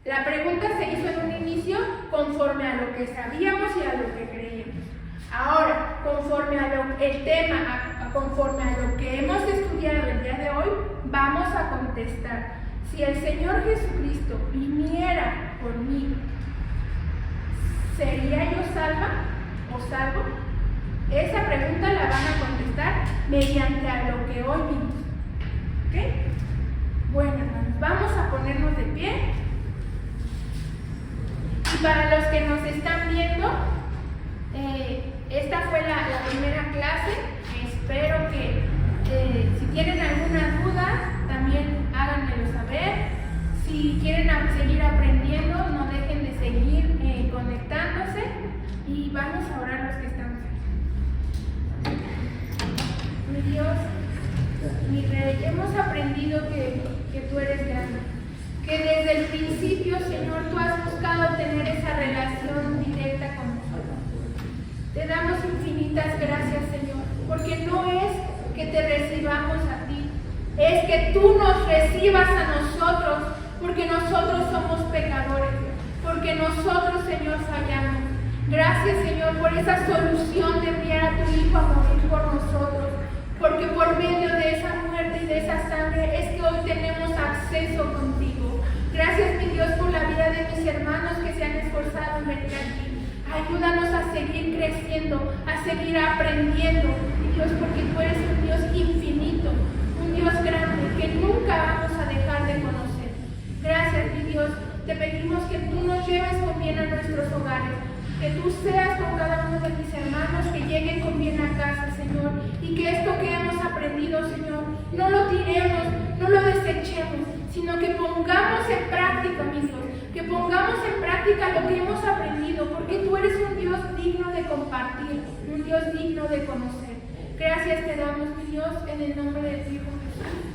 La pregunta se hizo en un inicio conforme a lo que sabíamos y a lo que creíamos. Ahora, conforme a el tema, conforme a lo que hemos estudiado el día de hoy, vamos a contestar: si el Señor Jesucristo viniera por mí, ¿sería yo salva o salvo? Esa pregunta la van a contestar mediante a lo que hoy vimos. ¿Ok? Bueno, hermanos, vamos a ponernos de pie. Y para los que nos están viendo, esta fue la primera clase. Espero que si tienen alguna duda, también háganmelo saber. Si quieren seguir aprendiendo, no dejen de seguir conectándose. Y vamos a orar los que estamos aquí. Mi Dios, mi Rey, hemos aprendido que tú eres grande. Que desde el principio, Señor, tú has buscado tener esa relación directa con nosotros. Te damos infinitas gracias, Señor, porque no es que te recibamos a ti, es que tú nos recibas a nosotros, porque nosotros somos pecadores, porque nosotros, Señor, fallamos. Gracias, Señor, por esa solución de enviar a tu Hijo a morir por nosotros, porque por medio de esa muerte y de esa sangre es que hoy tenemos acceso contigo. Gracias, mi Dios, por la vida de mis hermanos que se han esforzado en venir aquí. Ayúdanos a seguir creciendo, a seguir aprendiendo, mi Dios, porque tú eres un Dios infinito, un Dios grande que nunca vamos a dejar de conocer. Gracias, mi Dios, te pedimos que tú nos lleves con bien a nuestros hogares, que tú seas con cada uno de mis hermanos, que lleguen con bien a casa, Señor, y que esto que hemos aprendido, Señor, no lo tiremos, no lo desechemos, sino que pongamos en práctica, mi Dios, que pongamos en práctica lo que hemos aprendido, porque tú eres un Dios digno de compartir, un Dios digno de conocer. Gracias te damos, mi Dios, en el nombre de tu Hijo Jesús.